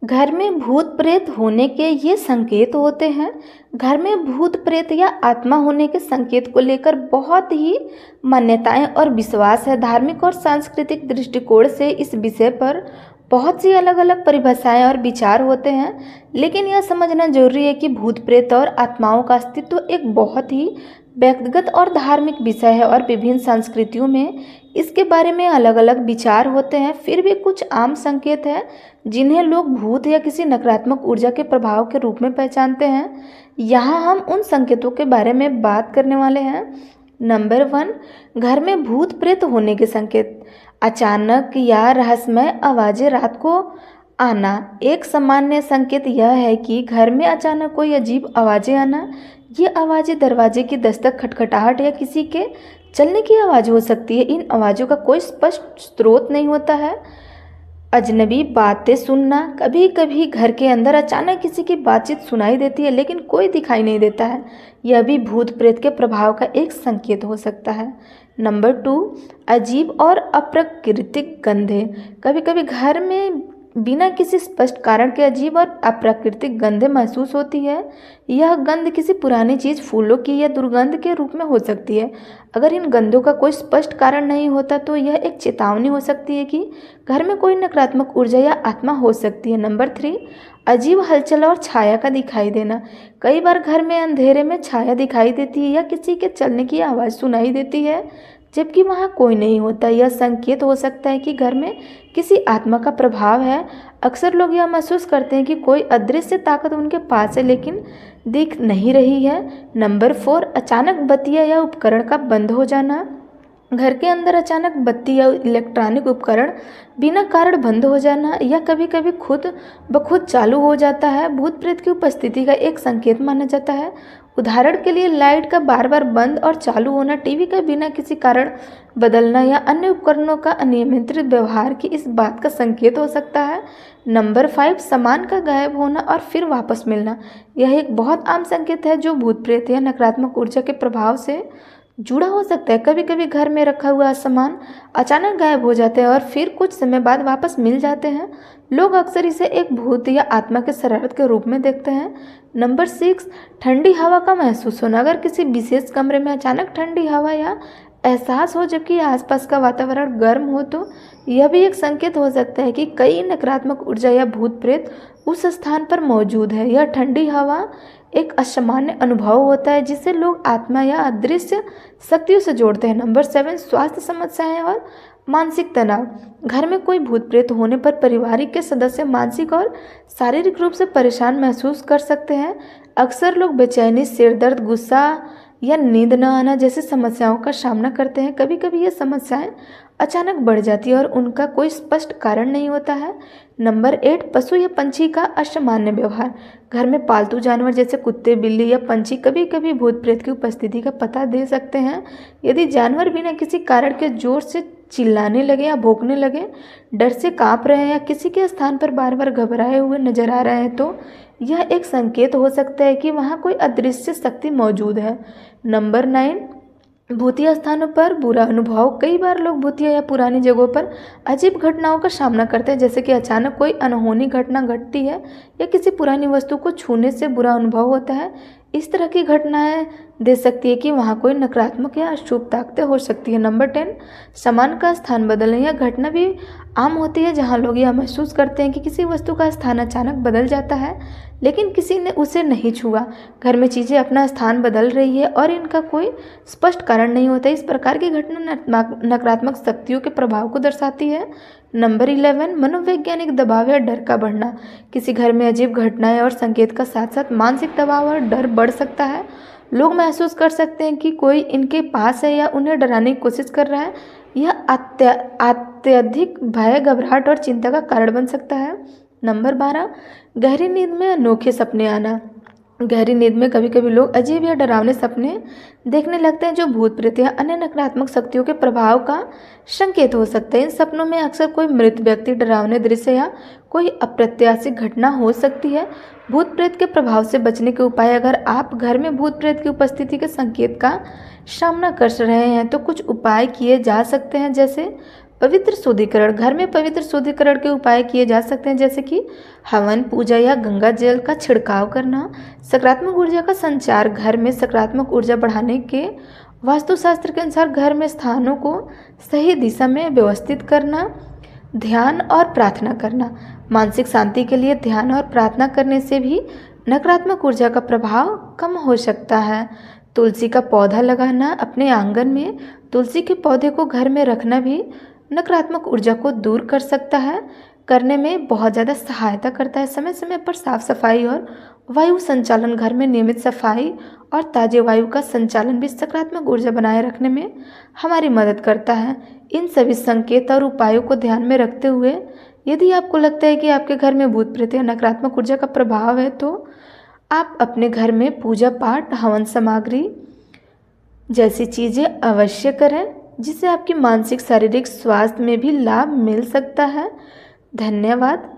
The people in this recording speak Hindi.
घर में भूत प्रेत होने के ये संकेत होते हैं। घर में भूत प्रेत या आत्मा होने के संकेत को लेकर बहुत ही मान्यताएं और विश्वास है। धार्मिक और सांस्कृतिक दृष्टिकोण से इस विषय पर बहुत सी अलग अलग परिभाषाएं और विचार होते हैं, लेकिन यह समझना जरूरी है कि भूत प्रेत और आत्माओं का अस्तित्व एक बहुत ही व्यक्तिगत और धार्मिक विषय है और विभिन्न संस्कृतियों में इसके बारे में अलग अलग विचार होते हैं। फिर भी कुछ आम संकेत हैं जिन्हें लोग भूत या किसी नकारात्मक ऊर्जा के प्रभाव के रूप में पहचानते हैं। यहाँ हम उन संकेतों के बारे में बात करने वाले हैं। नंबर 1, घर में भूत प्रेत होने के संकेत। अचानक या रहस्यमय आवाज़ें रात को आना। एक सामान्य संकेत यह है कि घर में अचानक कोई अजीब आवाज़ें आना। ये आवाज़ें दरवाजे की दस्तक, खटखटाहट या किसी के चलने की आवाज़ हो सकती है। इन आवाज़ों का कोई स्पष्ट स्रोत नहीं होता है। अजनबी बातें सुनना। कभी कभी घर के अंदर अचानक किसी की बातचीत सुनाई देती है लेकिन कोई दिखाई नहीं देता है। यह भी भूत प्रेत के प्रभाव का एक संकेत हो सकता है। नंबर 2, अजीब और अप्राकृतिक गंधें। कभी कभी घर में बिना किसी स्पष्ट कारण के अजीब और अप्राकृतिक गंधें महसूस होती है। यह गंध किसी पुरानी चीज़, फूलों की या दुर्गंध के रूप में हो सकती है। अगर इन गंधों का कोई स्पष्ट कारण नहीं होता तो यह एक चेतावनी हो सकती है कि घर में कोई नकारात्मक ऊर्जा या आत्मा हो सकती है। नंबर 3, अजीब हलचल और छाया का दिखाई देना। कई बार घर में अंधेरे में छाया दिखाई देती है या किसी के चलने की आवाज़ सुनाई देती है जबकि वहाँ कोई नहीं होता। यह संकेत हो सकता है कि घर में किसी आत्मा का प्रभाव है। अक्सर लोग यह महसूस करते हैं कि कोई अदृश्य ताकत उनके पास है लेकिन दिख नहीं रही है। नंबर 4, अचानक बत्तियाँ या उपकरण का बंद हो जाना। घर के अंदर अचानक बत्ती या इलेक्ट्रॉनिक उपकरण बिना कारण बंद हो जाना या कभी कभी खुद ब खुद चालू हो जाता है भूत प्रेत की उपस्थिति का एक संकेत माना जाता है। उदाहरण के लिए लाइट का बार बार बंद और चालू होना, टीवी का बिना किसी कारण बदलना या अन्य उपकरणों का अनियमित व्यवहार की इस बात का संकेत हो सकता है। नंबर 5, सामान का गायब होना और फिर वापस मिलना। यह एक बहुत आम संकेत है जो भूत प्रेत या नकारात्मक ऊर्जा के प्रभाव से जुड़ा हो सकता है। कभी कभी घर में रखा हुआ सामान अचानक गायब हो जाते हैं और फिर कुछ समय बाद वापस मिल जाते हैं। लोग अक्सर इसे एक भूत या आत्मा के शरारत के रूप में देखते हैं। नंबर 6, ठंडी हवा का महसूस होना। अगर किसी विशेष कमरे में अचानक ठंडी हवा या एहसास हो जबकि आसपास का वातावरण गर्म हो तो यह भी एक संकेत हो सकता है कि कई नकारात्मक ऊर्जा या भूत प्रेत उस स्थान पर मौजूद है। यह ठंडी हवा एक असामान्य अनुभव होता है जिसे लोग आत्मा या अदृश्य शक्तियों से जोड़ते हैं। नंबर 7, स्वास्थ्य समस्याएं और मानसिक तनाव। घर में कोई भूत प्रेत होने पर परिवार के सदस्य मानसिक और शारीरिक रूप से परेशान महसूस कर सकते हैं। अक्सर लोग बेचैनी, सिर दर्द, गुस्सा या नींद न आना जैसी समस्याओं का सामना करते हैं। कभी कभी ये समस्याएं अचानक बढ़ जाती है और उनका कोई स्पष्ट कारण नहीं होता है। नंबर 8, पशु या पंछी का असामान्य व्यवहार। घर में पालतू जानवर जैसे कुत्ते, बिल्ली या पंछी कभी कभी भूत प्रेत की उपस्थिति का पता दे सकते हैं। यदि जानवर बिना किसी कारण के जोर से चिल्लाने लगे या भौंकने लगे, डर से कांप रहे हैं या किसी के स्थान पर बार बार घबराए हुए नजर आ रहे हैं तो यह एक संकेत हो सकता है कि वहाँ कोई अदृश्य शक्ति मौजूद है। नंबर 9, भूतिया स्थानों पर बुरा अनुभव। कई बार लोग भूतिया या पुरानी जगहों पर अजीब घटनाओं का सामना करते हैं, जैसे कि अचानक कोई अनहोनी घटना घटती है या किसी पुरानी वस्तु को छूने से बुरा अनुभव होता है। इस तरह की घटनाएं दे सकती है कि वहाँ कोई नकारात्मक या अशुभ ताकतें हो सकती है। नंबर 10, सामान का स्थान बदलना। यह घटना भी आम होती है जहाँ लोग यह महसूस करते हैं कि किसी वस्तु का स्थान अचानक बदल जाता है लेकिन किसी ने उसे नहीं छुआ। घर में चीज़ें अपना स्थान बदल रही है और इनका कोई स्पष्ट कारण नहीं होता। इस प्रकार की घटना नकारात्मक शक्तियों के प्रभाव को दर्शाती है। नंबर 11, मनोवैज्ञानिक दबाव या डर का बढ़ना। किसी घर में अजीब घटनाएं और संकेत का साथ साथ मानसिक दबाव और डर बढ़ सकता है। लोग महसूस कर सकते हैं कि कोई इनके पास है या उन्हें डराने की कोशिश कर रहा है। यह अत्यधिक भय, घबराहट और चिंता का कारण बन सकता है। नंबर 12, गहरी नींद में अनोखे सपने आना। गहरी नींद में कभी कभी लोग अजीब या डरावने सपने देखने लगते हैं जो भूत प्रेत या अन्य नकारात्मक शक्तियों के प्रभाव का संकेत हो सकते हैं। इन सपनों में अक्सर कोई मृत व्यक्ति, डरावने दृश्य या कोई अप्रत्याशित घटना हो सकती है। भूत प्रेत के प्रभाव से बचने के उपाय। अगर आप घर में भूत प्रेत की उपस्थिति के संकेत का सामना कर रहे हैं तो कुछ उपाय किए जा सकते हैं, जैसे पवित्र शुद्धिकरण। घर में पवित्र शुद्धिकरण के उपाय किए जा सकते हैं, जैसे कि हवन, पूजा या गंगा जल का छिड़काव करना। सकारात्मक ऊर्जा का संचार। घर में सकारात्मक ऊर्जा बढ़ाने के वास्तुशास्त्र के अनुसार घर में स्थानों को सही दिशा में व्यवस्थित करना। ध्यान और प्रार्थना करना। मानसिक शांति के लिए ध्यान और प्रार्थना करने से भी नकारात्मक ऊर्जा का प्रभाव कम हो सकता है। तुलसी का पौधा लगाना। अपने आंगन में तुलसी के पौधे को घर में रखना भी नकारात्मक ऊर्जा को दूर कर सकता है, करने में बहुत ज़्यादा सहायता करता है। समय समय पर साफ सफाई और वायु संचालन। घर में नियमित सफाई और ताजे वायु का संचालन भी सकारात्मक ऊर्जा बनाए रखने में हमारी मदद करता है। इन सभी संकेत और उपायों को ध्यान में रखते हुए यदि आपको लगता है कि आपके घर में भूत प्रेत या नकारात्मक ऊर्जा का प्रभाव है, तो आप अपने घर में पूजा पाठ, हवन सामग्री जैसी चीज़ें अवश्य करें, जिससे आपकी मानसिक शारीरिक स्वास्थ्य में भी लाभ मिल सकता है। धन्यवाद।